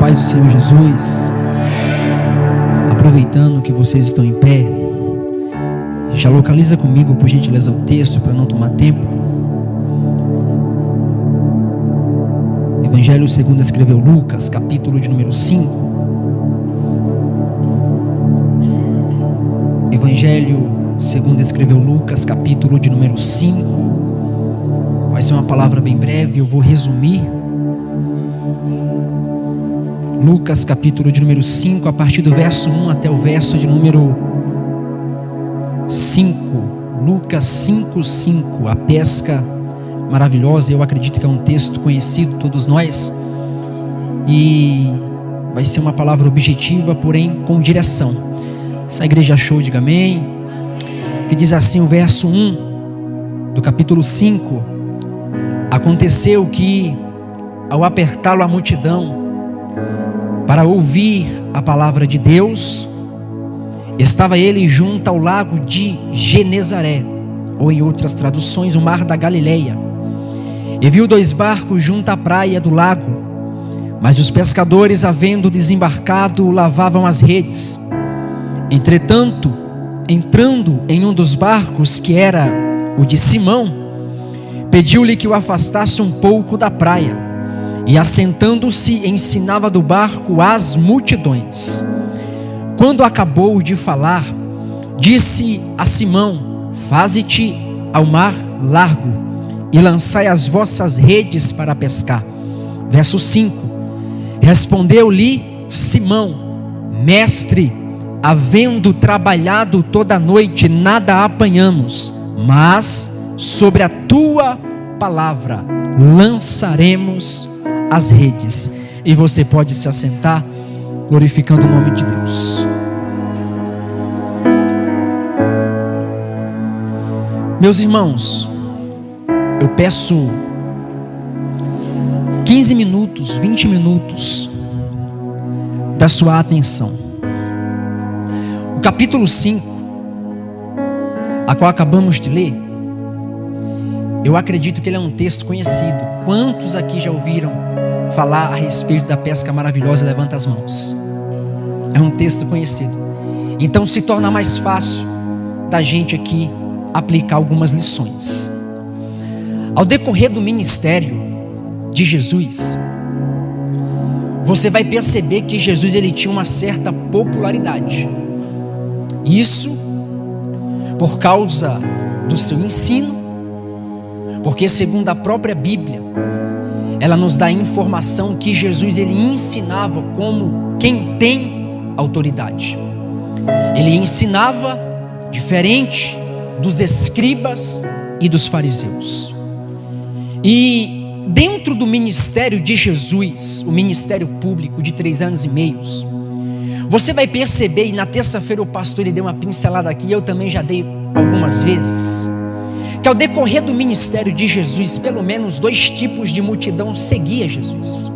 paz do Senhor Jesus. Aproveitando que vocês estão em pé, já localiza comigo, por gentileza, o texto para não tomar tempo. Evangelho segundo escreveu Lucas, capítulo de número 5. Evangelho segundo escreveu Lucas, capítulo de número 5. Vai ser uma palavra bem breve, eu vou resumir. Lucas, capítulo de número 5, a partir do verso 1 até o verso de número 5. Lucas 5:5, a pesca maravilhosa. Eu acredito que é um texto conhecido, todos nós. E vai ser uma palavra objetiva, porém com direção. Essa igreja achou, diga amém. Que diz assim o verso 1 do capítulo 5. Aconteceu que, ao apertá-lo a multidão para ouvir a palavra de Deus, estava ele junto ao lago de Genezaré, ou em outras traduções, o mar da Galileia, e viu 2 barcos junto à praia do lago, mas os pescadores, havendo desembarcado, lavavam as redes. Entretanto, entrando em um dos barcos, que era o de Simão, pediu-lhe que o afastasse um pouco da praia, e assentando-se ensinava do barco às multidões. Quando acabou de falar, disse a Simão: faze-te ao mar largo e lançai as vossas redes para pescar. Verso 5. Respondeu-lhe Simão: mestre, havendo trabalhado toda a noite, nada apanhamos, mas sobre a tua palavra lançaremos as redes. E você pode se assentar, glorificando o nome de Deus. Meus irmãos, eu peço 15 minutos, 20 minutos da sua atenção. O capítulo 5, a qual acabamos de ler, eu acredito que ele é um texto conhecido. Quantos aqui já ouviram falar a respeito da pesca maravilhosa? Levanta as mãos. É um texto conhecido. Então se torna mais fácil da gente aqui aplicar algumas lições. Ao decorrer do ministério de Jesus, você vai perceber que Jesus ele tinha uma certa popularidade. Isso por causa do seu ensino, porque segundo a própria Bíblia, ela nos dá a informação que Jesus ele ensinava como quem tem autoridade. Ele ensinava diferente dos escribas e dos fariseus. E dentro do ministério de Jesus, o ministério público de 3 anos e meio, você vai perceber, e na terça-feira o pastor ele deu uma pincelada aqui, eu também já dei algumas vezes, que ao decorrer do ministério de Jesus, pelo menos 2 tipos de multidão seguia Jesus.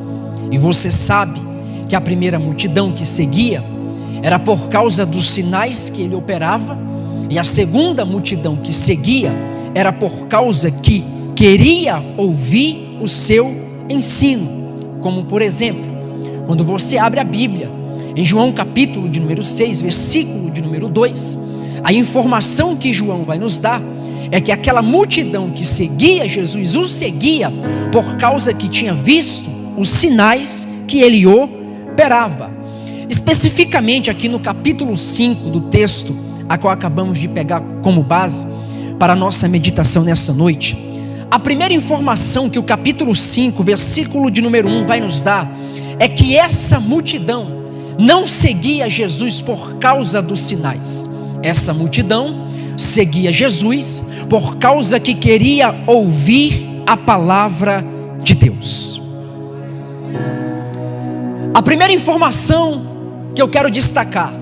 E você sabe que a primeira multidão que seguia era por causa dos sinais que ele operava, e a segunda multidão que seguia era por causa que queria ouvir o seu ensino. Como por exemplo, quando você abre a Bíblia em João capítulo de número 6, versículo de número 2, a informação que João vai nos dar é que aquela multidão que seguia Jesus, o seguia por causa que tinha visto os sinais que ele operava. Especificamente aqui no capítulo 5 do texto, a qual acabamos de pegar como base para a nossa meditação nessa noite, a primeira informação que o capítulo 5, versículo de número 1 vai nos dar, é que essa multidão não seguia Jesus por causa dos sinais. Essa multidão seguia Jesus por causa que queria ouvir a palavra de Deus. A primeira informação que eu quero destacar: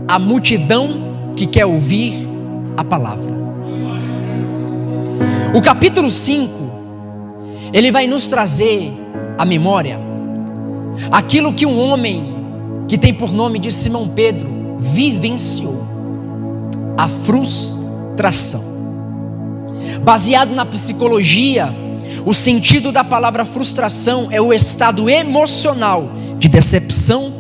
a multidão que quer ouvir a palavra. O capítulo 5, ele vai nos trazer à memória aquilo que um homem que tem por nome de Simão Pedro vivenciou: a frustração. Baseado na psicologia, o sentido da palavra frustração é o estado emocional de decepção,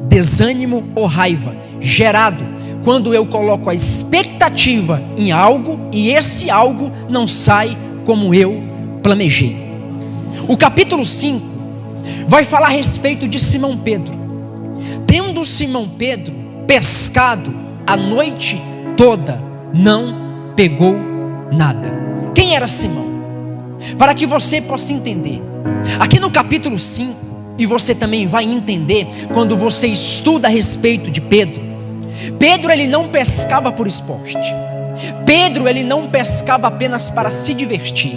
desânimo ou raiva, gerado quando eu coloco a expectativa em algo e esse algo não sai como eu planejei. O capítulo 5 vai falar a respeito de Simão Pedro. Tendo Simão Pedro pescado a noite toda, não pegou nada. Quem era Simão? Para que você possa entender, aqui no capítulo 5, e você também vai entender quando você estuda a respeito de Pedro. Pedro, ele não pescava por esporte. Pedro, ele não pescava apenas para se divertir.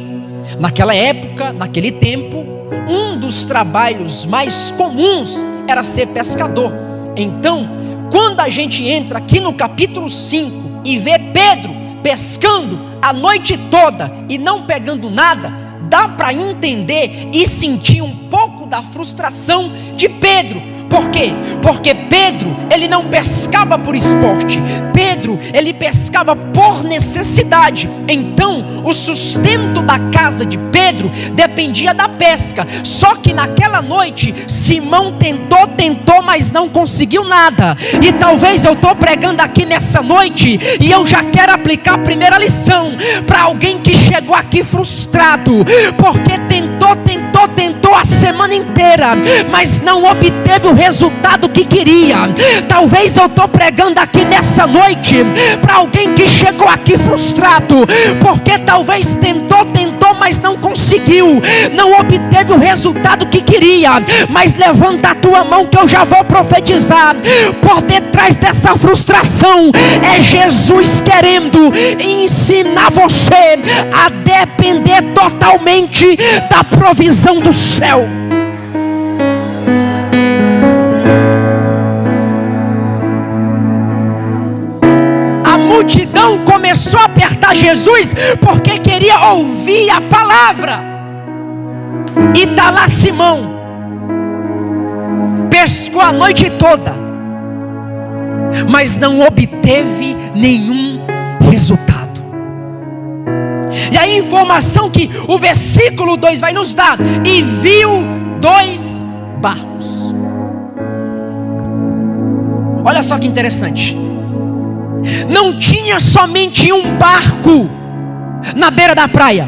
Naquela época, naquele tempo, um dos trabalhos mais comuns era ser pescador. Então, quando a gente entra aqui no capítulo 5 e vê Pedro pescando a noite toda e não pegando nada, dá para entender e sentir um pouco da frustração de Pedro. Por quê? Porque Pedro, ele não pescava por esporte. Pedro, ele pescava por necessidade. Então, o sustento da casa de Pedro dependia da pesca. Só que naquela noite, Simão tentou, mas não conseguiu nada. E talvez eu estou pregando aqui nessa noite e eu já quero aplicar a primeira lição para alguém que chegou aqui frustrado, porque tentou a semana inteira, mas não obteve o resultado que queria. Talvez eu estou pregando aqui nessa noite para alguém que chegou aqui frustrado, porque talvez tentou, mas não conseguiu, não obteve o resultado que queria. Mas levanta a tua mão que eu já vou profetizar. Por detrás dessa frustração é Jesus querendo ensinar você a depender totalmente da provisão do céu. A multidão começou a apertar Jesus porque queria ouvir a palavra. E está lá Simão, pescou a noite toda, mas não obteve nenhum resultado. E a informação que o versículo 2 vai nos dar: e viu 2 barcos. Olha só que interessante. Não tinha somente um barco na beira da praia,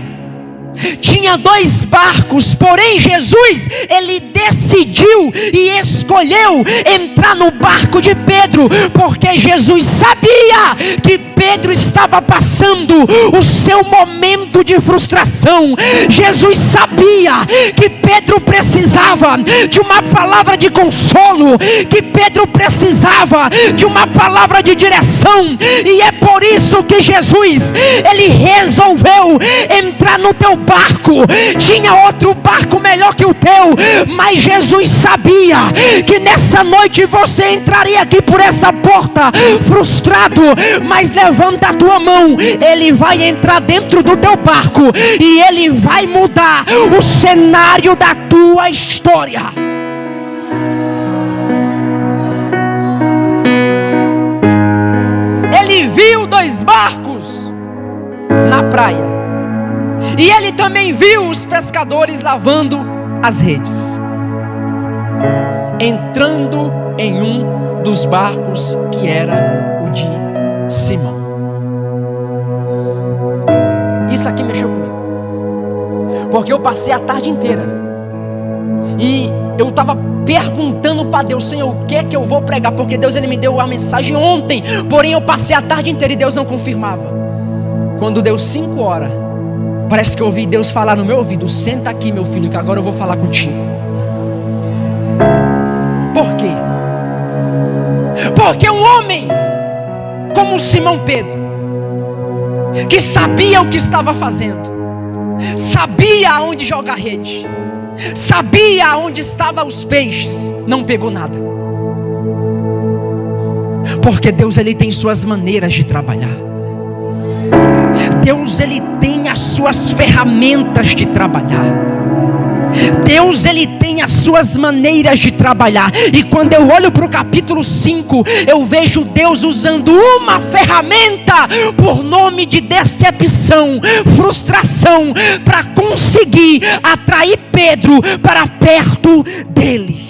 tinha 2 barcos. Porém Jesus, ele decidiu e escolheu entrar no barco de Pedro, porque Jesus sabia que Pedro estava passando o seu momento de frustração. Jesus sabia que Pedro precisava de uma palavra de consolo, que Pedro precisava de uma palavra de direção. E é por isso que Jesus, ele resolveu entrar no teu barco. Tinha outro barco melhor que o teu, mas Jesus sabia que nessa noite você entraria aqui por essa porta frustrado. Mas levanta a tua mão, ele vai entrar dentro do teu barco e ele vai mudar o cenário da tua história. Ele viu 2 barcos na praia, e ele também viu os pescadores lavando as redes, entrando em um dos barcos que era o de Simão. Isso aqui mexeu comigo, porque eu passei a tarde inteira e eu estava perguntando para Deus: Senhor, o que é que eu vou pregar? Porque Deus, ele me deu a mensagem ontem, porém eu passei a tarde inteira e Deus não confirmava. Quando deu 5 horas, parece que eu ouvi Deus falar no meu ouvido: senta aqui, meu filho, que agora eu vou falar contigo. Por quê? Porque um homem como Simão Pedro, que sabia o que estava fazendo, sabia aonde jogar rede, sabia aonde estavam os peixes, não pegou nada. Porque Deus, ele tem suas maneiras de trabalhar. Deus, ele tem as suas ferramentas de trabalhar. Deus, ele tem as suas maneiras de trabalhar. E quando eu olho para o capítulo 5, eu vejo Deus usando uma ferramenta por nome de decepção, frustração, para conseguir atrair Pedro para perto dele.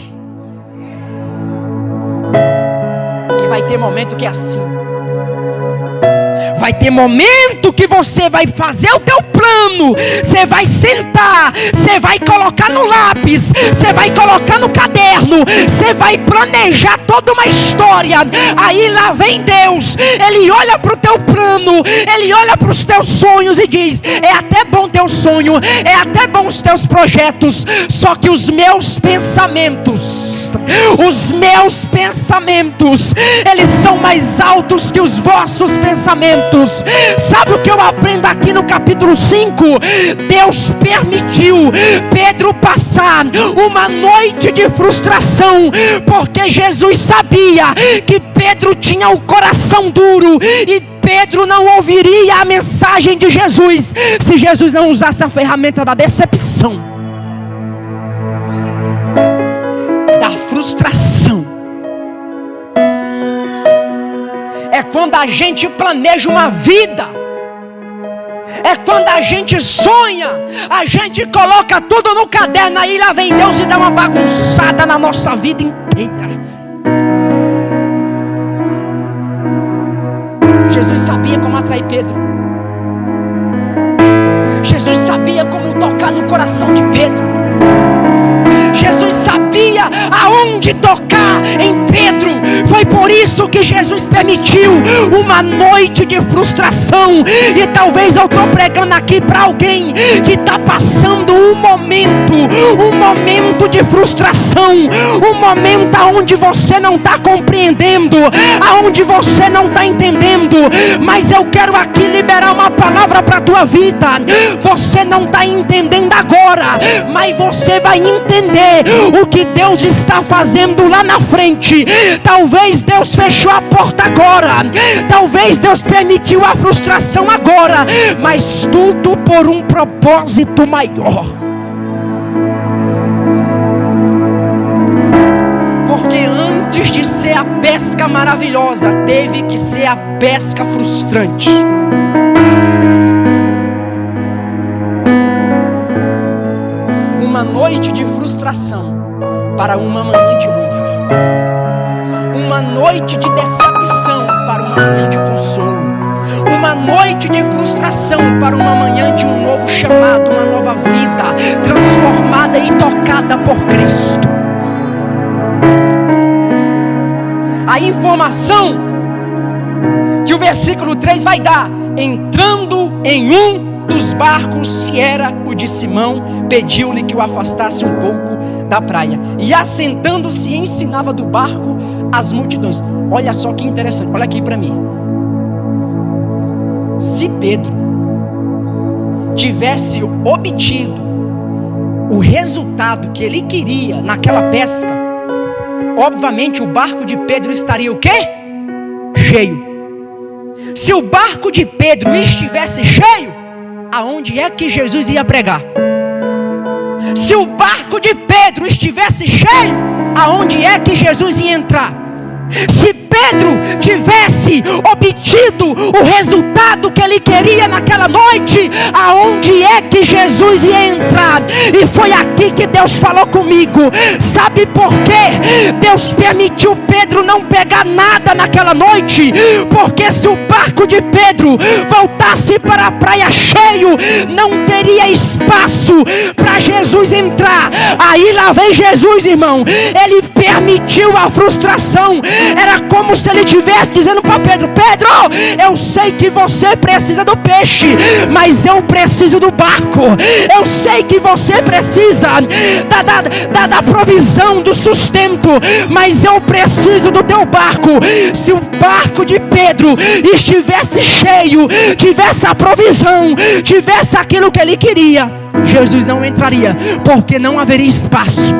ter momento que é assim. Vai ter momento que você vai fazer o teu plano, você vai sentar, você vai colocar no lápis, você vai colocar no caderno, você vai planejar toda uma história. Aí lá vem Deus, Ele olha para o teu plano, Ele olha para os teus sonhos e diz: é até bom teu sonho, é até bom os teus projetos, só que os meus pensamentos, eles são mais altos que os vossos pensamentos. Sabe o que eu aprendo aqui no capítulo 5? Deus permitiu Pedro passar uma noite de frustração, porque Jesus sabia que Pedro tinha o coração duro, e Pedro não ouviria a mensagem de Jesus se Jesus não usasse a ferramenta da decepção, da frustração. É quando a gente planeja uma vida, é quando a gente sonha, a gente coloca tudo no caderno, aí lá vem Deus e dá uma bagunçada na nossa vida inteira. Jesus sabia como atrair Pedro. Jesus sabia como tocar no coração de Pedro. Jesus sabia aonde tocar em Pedro. Foi por isso que Jesus permitiu uma noite de frustração. E talvez eu estou pregando aqui para alguém que está passando um momento de frustração, um momento onde você não está compreendendo, aonde você não está entendendo. Mas eu quero aqui liberar uma palavra para a tua vida. Você não está entendendo agora, mas você vai entender o que Deus está fazendo lá na frente. Talvez Deus fechou a porta agora, talvez Deus permitiu a frustração agora, mas tudo por um propósito maior. Porque antes de ser a pesca maravilhosa, teve que ser a pesca frustrante. Uma noite de frustração para uma manhã de honra. Uma noite de decepção para uma manhã de consolo. Uma noite de frustração para uma manhã de um novo chamado, uma nova vida transformada e tocada por Cristo. A informação que o versículo 3 vai dar: entrando em um dos barcos, que era o de Simão, pediu-lhe que o afastasse um pouco da praia, e assentando-se ensinava do barco as multidões. Olha só que interessante, olha aqui para mim. Se Pedro tivesse obtido o resultado que ele queria naquela pesca, obviamente o barco de Pedro estaria o quê? Cheio. Se o barco de Pedro estivesse cheio, aonde é que Jesus ia pregar? Se o barco de Pedro estivesse cheio, aonde é que Jesus ia entrar? Se Pedro tivesse obtido o resultado que ele queria naquela noite, aonde é que Jesus ia entrar? E foi aqui que Deus falou comigo. Sabe por quê? Deus permitiu Pedro não pegar nada naquela noite, porque se o barco de Pedro voltasse para a praia cheio, não teria espaço para Jesus entrar. Aí lá vem Jesus, irmão. Ele permitiu a frustração. Era como se ele estivesse dizendo para Pedro: Pedro, eu sei que você precisa do peixe, mas eu preciso do barco. Eu sei que você precisa da provisão, do sustento, mas eu preciso do teu barco. Se o barco de Pedro estivesse cheio, tivesse a provisão, tivesse aquilo que ele queria, Jesus não entraria, porque não haveria espaço.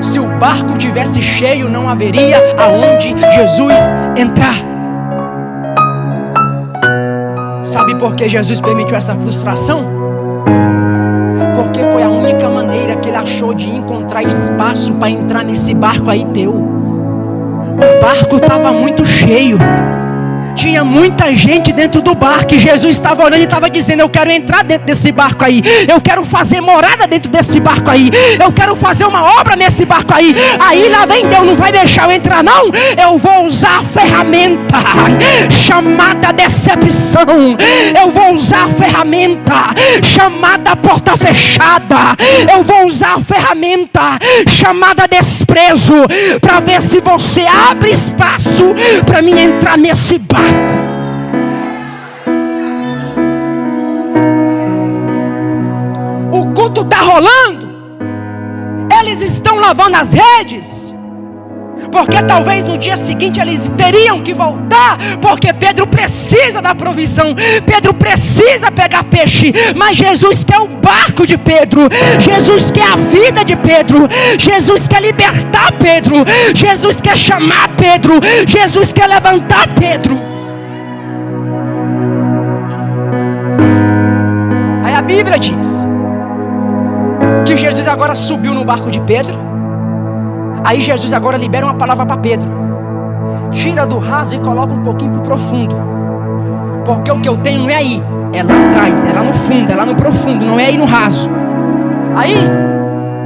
Se o barco tivesse cheio, não haveria aonde Jesus entrar. Sabe por que Jesus permitiu essa frustração? Porque foi a única maneira que ele achou de encontrar espaço para entrar nesse barco aí teu. O barco estava muito cheio, Tinha muita gente dentro do barco e Jesus estava olhando e estava dizendo: eu quero entrar dentro desse barco aí, eu quero fazer morada dentro desse barco aí, eu quero fazer uma obra nesse barco aí. Aí lá vem Deus, não vai deixar eu entrar não. Eu vou usar a ferramenta chamada decepção, eu vou usar a ferramenta chamada porta fechada, eu vou usar a ferramenta chamada desprezo, para ver se você abre espaço para mim entrar nesse barco. O culto está rolando, eles estão lavando as redes, porque talvez no dia seguinte eles teriam que voltar, porque Pedro precisa da provisão, Pedro precisa pegar peixe, mas Jesus quer o barco de Pedro, Jesus quer a vida de Pedro, Jesus quer libertar Pedro, Jesus quer chamar Pedro, Jesus quer levantar Pedro. Aí a Bíblia diz que Jesus agora subiu no barco de Pedro. Aí Jesus agora libera uma palavra para Pedro: tira do raso e coloca um pouquinho para o profundo, porque o que eu tenho não é aí, é lá atrás, é lá no fundo, é lá no profundo, não é aí no raso. Aí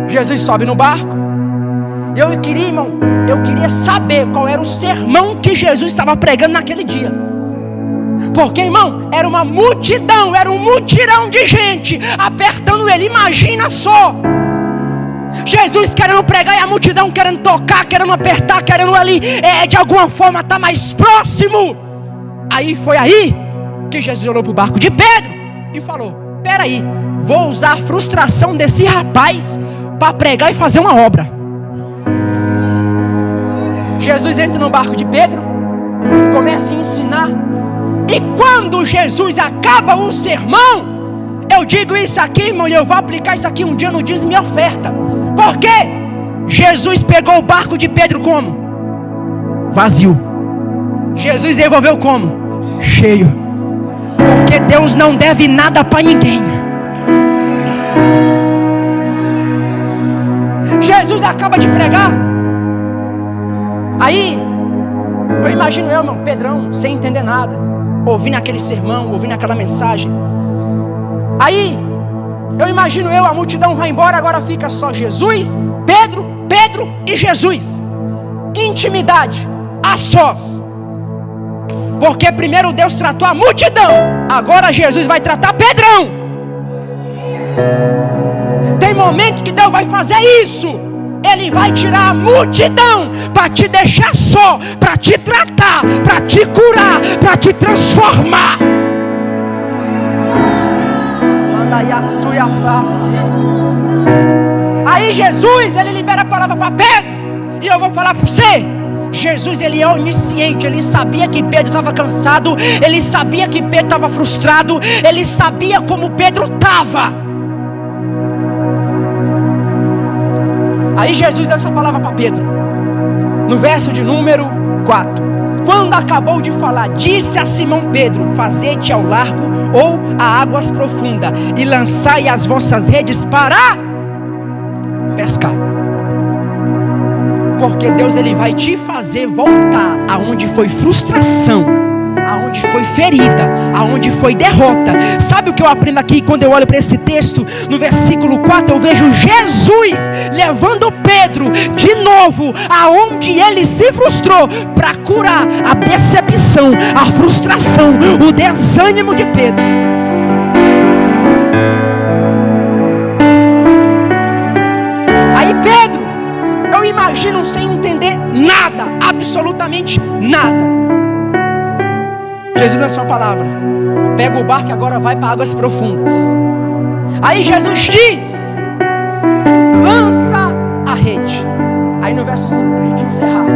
Jesus sobe no barco. Eu queria, irmão, eu queria saber qual era o sermão que Jesus estava pregando naquele dia, porque, irmão, era uma multidão, era um mutirão de gente apertando ele. Imagina só, Jesus querendo pregar e a multidão querendo tocar, querendo apertar, querendo ali de alguma forma estar mais próximo. Aí foi aí que Jesus olhou para o barco de Pedro e falou: peraí, vou usar a frustração desse rapaz para pregar e fazer uma obra. Jesus entra no barco de Pedro, começa a ensinar, e quando Jesus acaba o sermão, eu digo isso aqui, irmão, e eu vou aplicar isso aqui um dia no dízimo e oferta. Por quê? Jesus pegou o barco de Pedro como? Vazio. Jesus devolveu como? Cheio. Porque Deus não deve nada para ninguém. Jesus acaba de pregar. Aí, eu imagino eu, irmão, Pedrão, sem entender nada, ouvindo aquele sermão, ouvindo aquela mensagem. Aí, eu imagino eu, a multidão vai embora, agora fica só Jesus, Pedro e Jesus. Intimidade, a sós. Porque primeiro Deus tratou a multidão, agora Jesus vai tratar Pedrão. Tem momento que Deus vai fazer isso. Ele vai tirar a multidão para te deixar só, para te tratar, para te curar, para te transformar. Aí Jesus, ele libera a palavra para Pedro. E eu vou falar para você: Jesus, ele é onisciente. Ele sabia que Pedro estava cansado, ele sabia que Pedro estava frustrado, ele sabia como Pedro estava. Aí Jesus deu essa palavra para Pedro, no verso de número 4. Quando acabou de falar, disse a Simão Pedro: fazei-te ao largo ou a águas profundas, e lançai as vossas redes para pescar. Porque Deus, ele vai te fazer voltar aonde foi frustração, aonde foi ferida, aonde foi derrota. Sabe o que eu aprendo aqui quando eu olho para esse texto? No versículo 4 eu vejo Jesus levando Pedro de novo aonde ele se frustrou, para curar a decepção, a frustração, o desânimo de Pedro. Aí Pedro, eu imagino, sem entender nada, absolutamente nada, Jesus, na sua palavra, pega o barco e agora vai para águas profundas. Aí Jesus diz: lança a rede. Aí no verso 5, para a gente encerrar,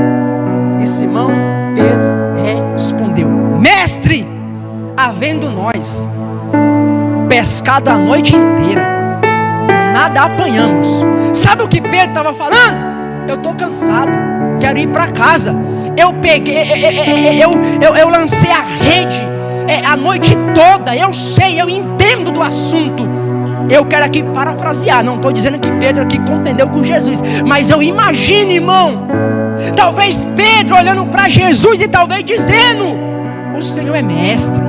e Simão Pedro respondeu: mestre, havendo nós pescado a noite inteira, nada apanhamos. Sabe o que Pedro estava falando? Eu estou cansado, quero ir para casa. Eu peguei, eu lancei a rede a noite toda. Eu sei, eu entendo do assunto. Eu quero aqui parafrasear, não estou dizendo que Pedro aqui contendeu com Jesus, mas eu imagino, irmão, talvez Pedro olhando para Jesus e talvez dizendo: O Senhor é mestre.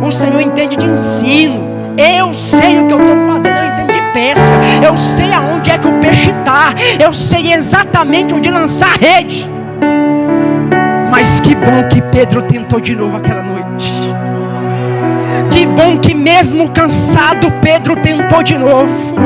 O Senhor entende de ensino. Eu sei o que eu estou fazendo. Eu entendo de pesca. Eu sei aonde é que o peixe está. Eu sei exatamente onde lançar a rede. Mas que bom que Pedro tentou de novo aquela noite. Que bom que mesmo cansado Pedro tentou de novo.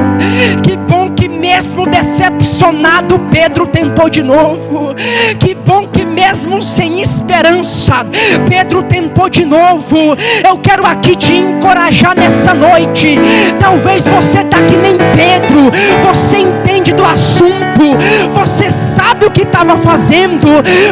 Que bom que mesmo decepcionado Pedro tentou de novo. Que bom que mesmo sem esperança Pedro tentou de novo. Eu quero aqui te encorajar nessa noite. Talvez você está que nem Pedro. Você entende do assunto. Você sabe o que estava fazendo.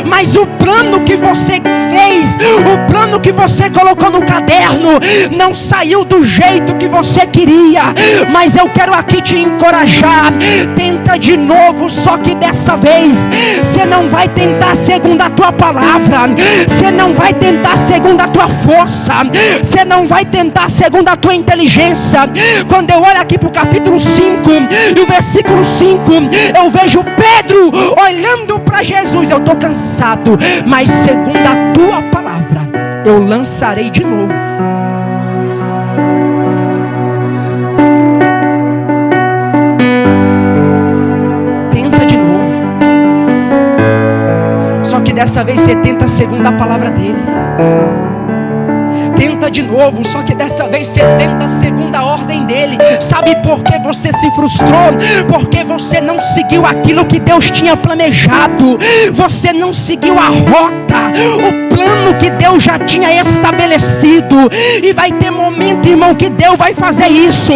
Mas o plano que você fez, o plano que você colocou no caderno, não saiu do jeito que você queria. Mas eu quero aqui te encorajar. Tenta de novo, só que dessa vez você não vai tentar segundo a tua palavra. Você não vai tentar segundo a tua força. Você não vai tentar segundo a tua inteligência. Quando eu olho aqui para o capítulo 5 e o versículo 5, eu vejo Pedro olhando para Jesus. Eu estou cansado, mas segundo a tua palavra eu lançarei de novo. Dessa vez você tenta segundo a palavra dele. Tenta de novo, só que dessa vez você tenta segundo a ordem dele. Sabe por que você se frustrou? Porque você não seguiu aquilo que Deus tinha planejado. Você não seguiu a rota, o plano que Deus já tinha estabelecido. E vai ter momento, irmão, que Deus vai fazer isso.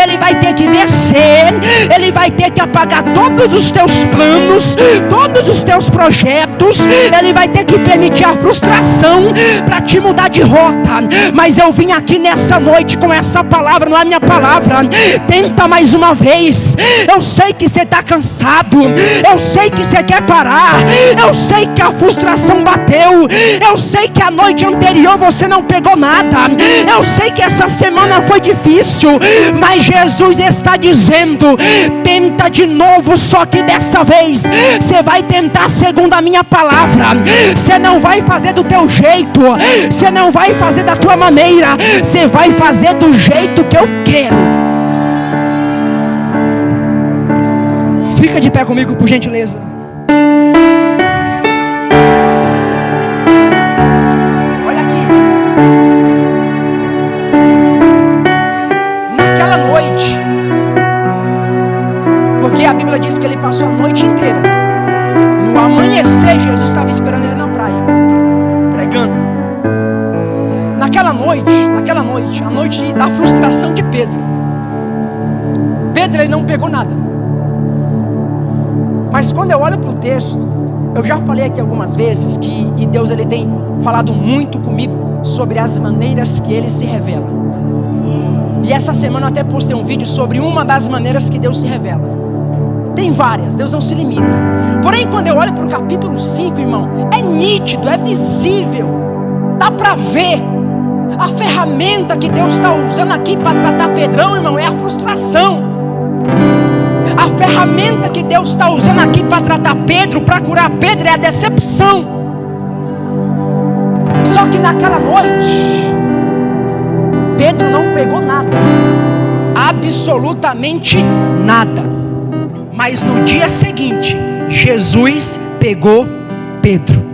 Ele vai ter que descer. Ele vai ter que apagar todos os teus planos, todos os teus projetos. Ele vai ter que permitir a frustração para te mudar de rota. Mas eu vim aqui nessa noite com essa palavra, não é minha palavra. Tenta mais uma vez. Eu sei que você está cansado. Eu sei que você quer parar. Eu sei que a frustração bateu. Eu sei que a noite anterior você não pegou nada. Eu sei que essa semana foi difícil. Mas Jesus está dizendo: tenta de novo, só que dessa vez você vai tentar segundo a minha palavra. Você não vai fazer do teu jeito. Você não vai fazer da tua maneira. Você vai fazer do jeito que eu quero. Fica de pé comigo, por gentileza. Olha aqui. Naquela noite, porque a Bíblia diz que ele passou a noite inteira. No amanhecer, Jesus estava esperando ele na praia, pregando. Naquela noite, a noite da frustração de Pedro. Pedro, ele não pegou nada. Mas quando eu olho para o texto, eu já falei aqui algumas vezes que Deus ele tem falado muito comigo sobre as maneiras que ele se revela. E essa semana eu até postei um vídeo sobre uma das maneiras que Deus se revela. Tem várias, Deus não se limita. Porém, quando eu olho para o capítulo 5, irmão, é nítido, é visível, dá para ver. A ferramenta que Deus está usando aqui para tratar Pedrão, irmão, é a frustração. A ferramenta que Deus está usando aqui para tratar Pedro, para curar Pedro, é a decepção. Só que naquela noite, Pedro não pegou nada, absolutamente nada. Mas no dia seguinte, Jesus pegou Pedro.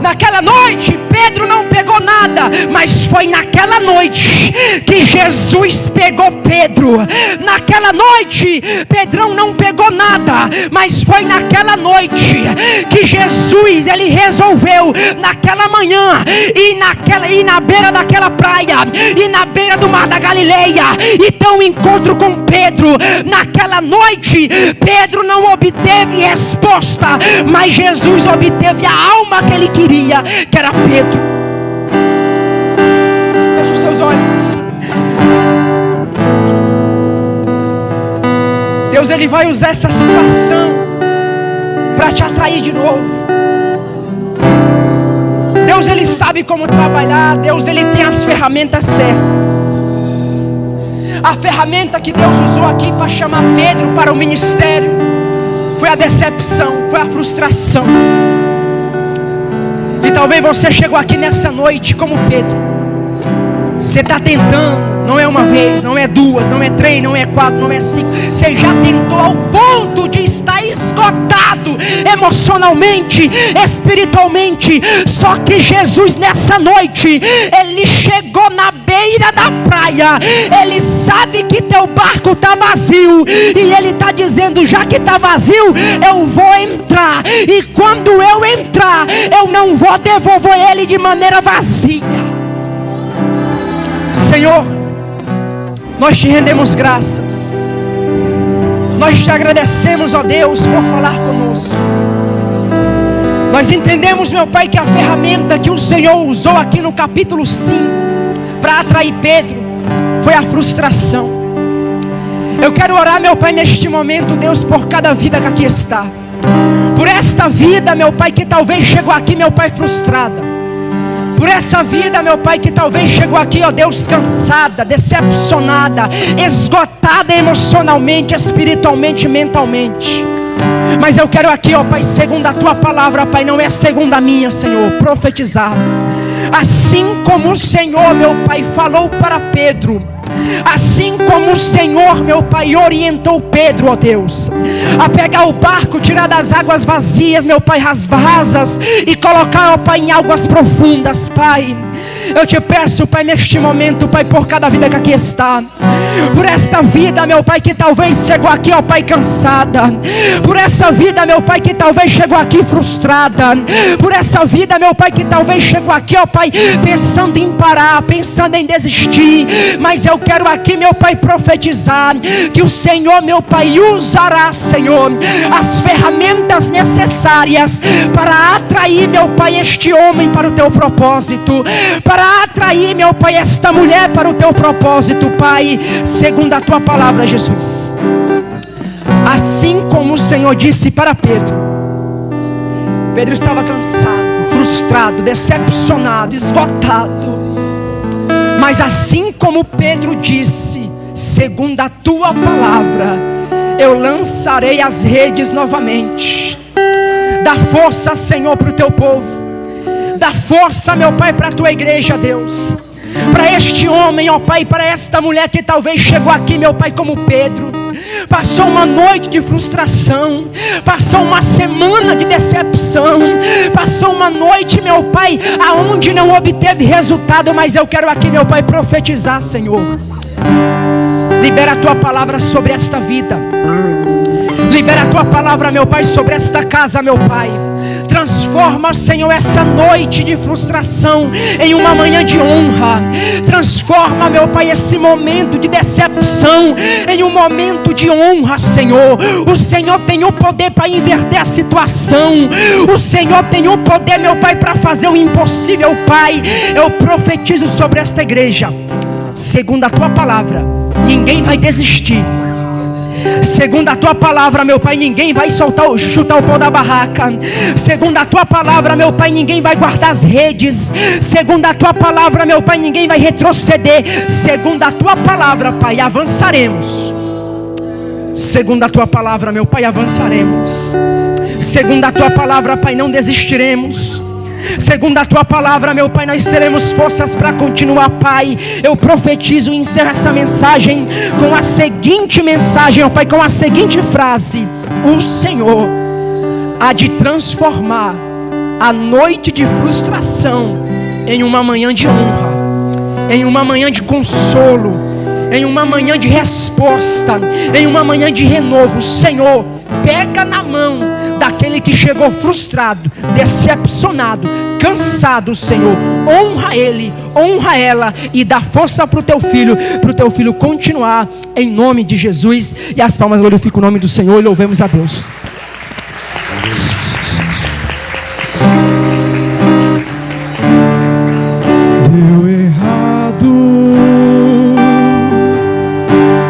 Naquela noite, Pedro não pegou nada, mas foi naquela noite que Jesus pegou Pedro. Naquela noite, Pedrão não pegou nada, mas foi naquela noite que Jesus, ele resolveu, naquela manhã, ir na beira daquela praia, e na beira do mar da Galileia, e ter um encontro com Pedro. Naquela noite, Pedro não obteve resposta, mas Jesus obteve a alma que ele queria, que era Pedro. Feche os seus olhos. Deus, ele vai usar essa situação para te atrair de novo. Deus, ele sabe como trabalhar. Deus, ele tem as ferramentas certas. A ferramenta que Deus usou aqui para chamar Pedro para o ministério foi a decepção, foi a frustração. E talvez você chegou aqui nessa noite como Pedro. Você está tentando, não é uma vez, não é duas, não é três, não é quatro, não é cinco. Você já tentou ao ponto de estar esgotado emocionalmente, espiritualmente. Só que Jesus nessa noite, Ele chegou na beira da praia. Ele sabe que teu barco está vazio, e Ele está dizendo: já que está vazio, eu vou entrar. E quando eu entrar, eu não vou devolver ele de maneira vazia. Senhor, nós te rendemos graças. Nós te agradecemos, ó Deus, por falar conosco. Nós entendemos, meu Pai, que a ferramenta que o Senhor usou aqui no capítulo 5 para atrair Pedro foi a frustração. Eu quero orar, meu Pai, neste momento, Deus, por cada vida que aqui está. Por esta vida, meu Pai, que talvez chegou aqui, meu Pai, frustrada. Por essa vida, meu Pai, que talvez chegou aqui, ó Deus, cansada, decepcionada, esgotada emocionalmente, espiritualmente, mentalmente. Mas eu quero aqui, ó Pai, segundo a Tua palavra, Pai, não é segundo a minha, Senhor, profetizar. Assim como o Senhor, meu Pai, falou para Pedro, assim como o Senhor, meu Pai, orientou Pedro, ó Deus, a pegar o barco, tirar das águas vazias, meu Pai, rasas, e colocar, ó Pai, em águas profundas, Pai. Eu te peço, Pai, neste momento, Pai, por cada vida que aqui está. Por esta vida, meu Pai, que talvez chegou aqui, ó Pai, cansada. Por essa vida, meu Pai, que talvez chegou aqui frustrada. Por essa vida, meu Pai, que talvez chegou aqui, ó Pai, pensando em parar, pensando em desistir. Mas eu quero aqui, meu Pai, profetizar que o Senhor, meu Pai, usará, Senhor, as ferramentas necessárias para atrair, meu Pai, este homem para o Teu propósito. Para atrair, meu Pai, esta mulher para o Teu propósito, Pai, segundo a Tua palavra, Jesus. Assim como o Senhor disse para Pedro. Pedro estava cansado, frustrado, decepcionado, esgotado. Mas assim como Pedro disse, segundo a Tua palavra, eu lançarei as redes novamente. Dá força, Senhor, para o Teu povo. Dá força, meu Pai, para a Tua igreja, Deus. Para este homem, ó Pai, para esta mulher que talvez chegou aqui, meu Pai, como Pedro. Passou uma noite de frustração, passou uma semana de decepção, passou uma noite, meu Pai, aonde não obteve resultado. Mas eu quero aqui, meu Pai, profetizar, Senhor. Libera a Tua palavra sobre esta vida. Libera a Tua palavra, meu Pai, sobre esta casa, meu Pai. Transforma, Senhor, essa noite de frustração em uma manhã de honra. Transforma, meu Pai, esse momento de decepção em um momento de honra, Senhor. O Senhor tem o poder para inverter a situação. O Senhor tem o poder, meu Pai, para fazer o impossível, Pai. Eu profetizo sobre esta igreja. Segundo a Tua palavra, ninguém vai desistir. Segundo a Tua palavra, meu Pai, ninguém vai chutar o pau da barraca. Segundo a Tua palavra, meu Pai, ninguém vai guardar as redes. Segundo a Tua palavra, meu Pai, ninguém vai retroceder. Segundo a Tua palavra, Pai, avançaremos. Segundo a Tua palavra, meu Pai, avançaremos. Segundo a Tua palavra, Pai, não desistiremos. Segundo a Tua palavra, meu Pai, nós teremos forças para continuar, Pai. Eu profetizo e encerro essa mensagem com a seguinte mensagem, ó Pai, com a seguinte frase: o Senhor há de transformar a noite de frustração em uma manhã de honra, em uma manhã de consolo, em uma manhã de resposta, em uma manhã de renovo. Senhor, pega na mão daquele que chegou frustrado, decepcionado, cansado, Senhor. Honra ele, honra ela e dá força para o Teu filho continuar, em nome de Jesus. E as palmas glorificam o nome do Senhor e louvemos a Deus. Deu errado,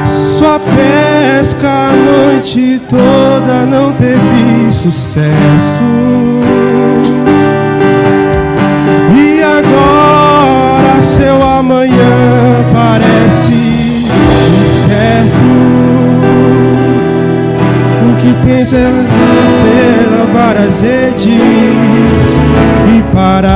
sua pesca a noite toda não teve sucesso. E agora seu amanhã parece incerto. O que tens é lavar as redes e parar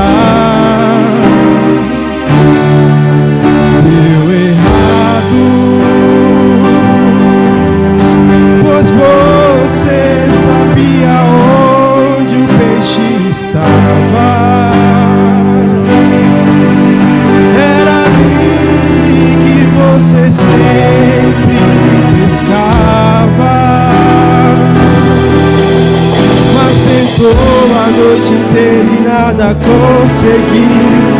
noite inteira e nada consegui.